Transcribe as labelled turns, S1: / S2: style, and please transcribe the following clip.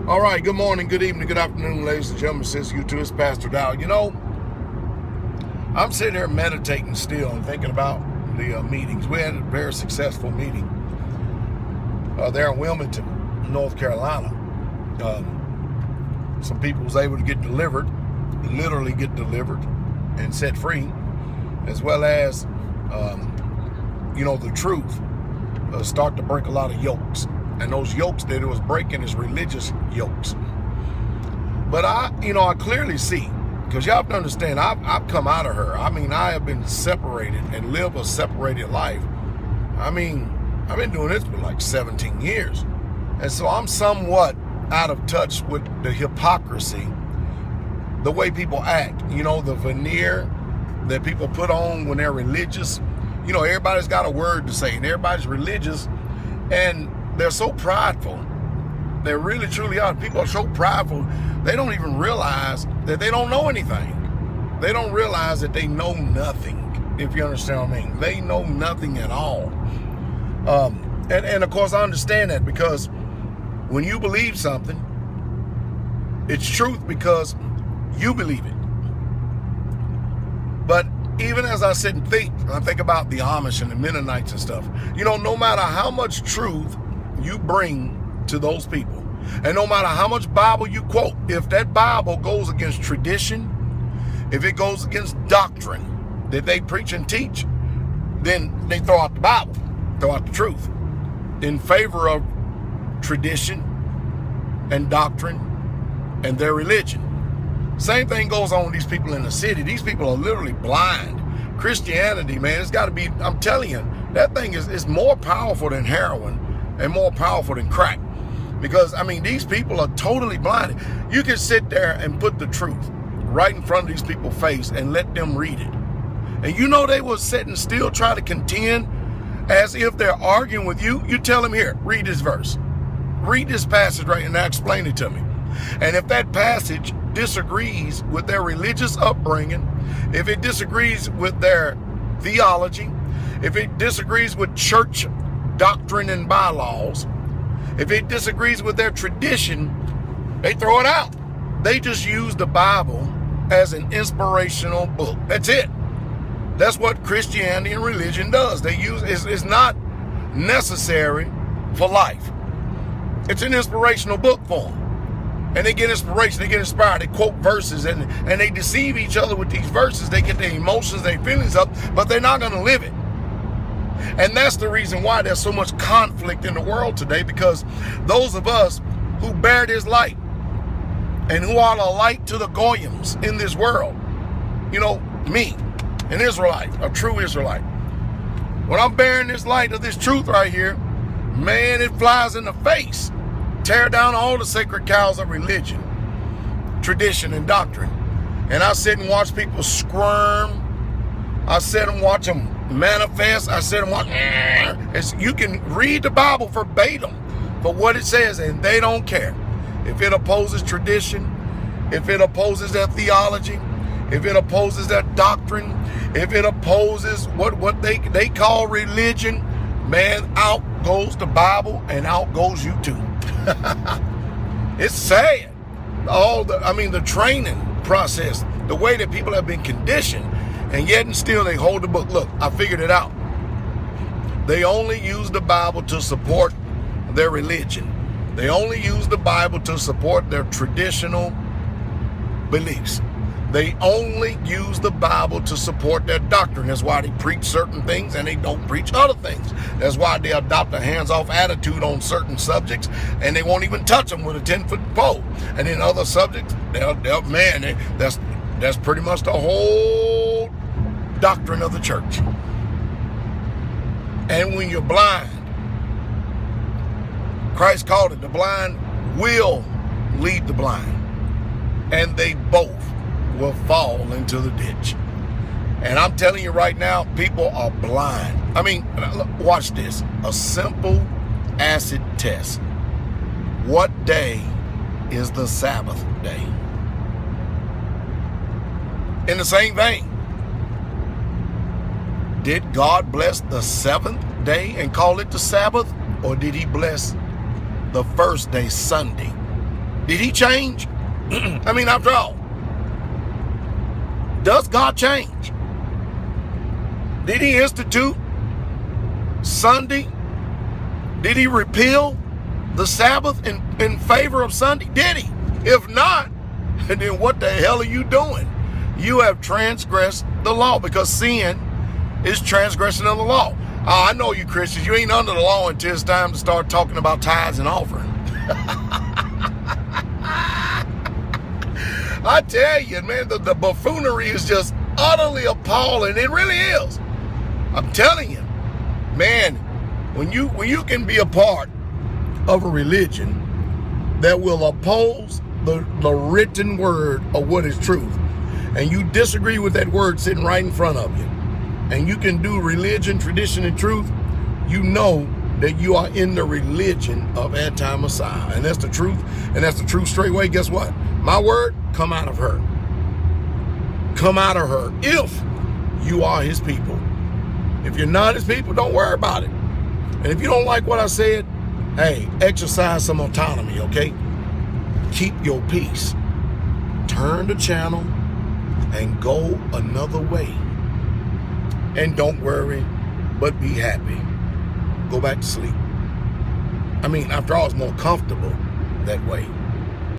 S1: All right, good morning, good evening, good afternoon, ladies and gentlemen. Since you too, it's Pastor Dow. I'm sitting here meditating still and thinking about the meetings. We had a very successful meeting there in Wilmington, North Carolina. Some people was able to get delivered, literally get delivered and set free, as well as, the truth start to break a lot of yokes. And those yokes that it was breaking is religious yokes. But I clearly see, because y'all have to understand, I've come out of her. I have been separated and live a separated life. I've been doing this for like 17 years. And so I'm somewhat out of touch with the hypocrisy, the way people act, the veneer that people put on when they're religious. Everybody's got a word to say and everybody's religious, and they're so prideful. They really, truly are. People are so prideful, they don't even realize that they don't know anything. They don't realize that they know nothing, if you understand what I mean. They know nothing at all. And of course, I understand that, because when you believe something, it's truth because you believe it. But even as I sit and I think about the Amish and the Mennonites and stuff, no matter how much truth you bring to those people, and no matter how much Bible you quote, if that Bible goes against tradition, if it goes against doctrine that they preach and teach, then they throw out the Bible, throw out the truth in favor of tradition and doctrine and their religion. Same thing goes on with these people in the city. These people are literally blind. Christianity, man, it's got to be, I'm telling you, that thing is more powerful than heroin and more powerful than crack. Because, these people are totally blinded. You can sit there and put the truth right in front of these people's face and let them read it. And they will sit and still try to contend as if they're arguing with you. You tell them, here, read this verse. Read this passage right, and now explain it to me. And if that passage disagrees with their religious upbringing, if it disagrees with their theology, if it disagrees with church doctrine and bylaws, if it disagrees with their tradition, they throw it out. They just use the Bible as an inspirational book. That's it. That's what Christianity and religion does. They use it's not necessary for life. It's an inspirational book for them. And they get inspiration, they get inspired, they quote verses, and they deceive each other with these verses. They get their emotions, their feelings up, but they're not going to live it. And that's the reason why there's so much conflict in the world today, because those of us who bear this light and who are the light to the Goyim in this world, me, an Israelite, a true Israelite, when I'm bearing this light of this truth right here, man, it flies in the face. Tear down all the sacred cows of religion, tradition, and doctrine. And I sit and watch people squirm. I sit and watch them manifest. I sit and watch. You can read the Bible verbatim for what it says, and they don't care. If it opposes tradition, if it opposes their theology, if it opposes their doctrine, if it opposes what they call religion, man, out goes the Bible and out goes you too. It's sad. The training process, the way that people have been conditioned, and yet and still they hold the book. Look, I figured it out. They only use the Bible to support their religion. They only use the Bible to support their traditional beliefs. They only use the Bible to support their doctrine. That's why they preach certain things and they don't preach other things. That's why they adopt a hands-off attitude on certain subjects, and they won't even touch them with a 10-foot pole. And in other subjects, that's pretty much the whole doctrine of the church. And when you're blind, Christ called it, the blind will lead the blind, and they both will fall into the ditch. And I'm telling you right now, people are blind. Watch this. A simple acid test. What day is the Sabbath day? In the same vein, did God bless the seventh day and call it the Sabbath? Or did he bless the first day, Sunday, Did he change? I mean, after all, does God change? Did he institute Sunday? Did he repeal the Sabbath in favor of Sunday? Did he? If not, then what the hell are you doing? You have transgressed the law, because sin is transgression of the law. I know you Christians, you ain't under the law until it's time to start talking about tithes and offering. I tell you, man, the buffoonery is just utterly appalling. It really is. I'm telling you, man, when you can be a part of a religion that will oppose the written word of what is truth, and you disagree with that word sitting right in front of you, and you can do religion, tradition, and truth, you know that you are in the religion of anti-Messiah. And that's the truth, and that's the truth straightway. Guess what? My word, come out of her. Come out of her if you are his people. If you're not his people, don't worry about it. And if you don't like what I said, hey, exercise some autonomy, okay? Keep your peace. Turn the channel and go another way. And don't worry, but be happy. Go back to sleep. I mean, after all, it's more comfortable that way.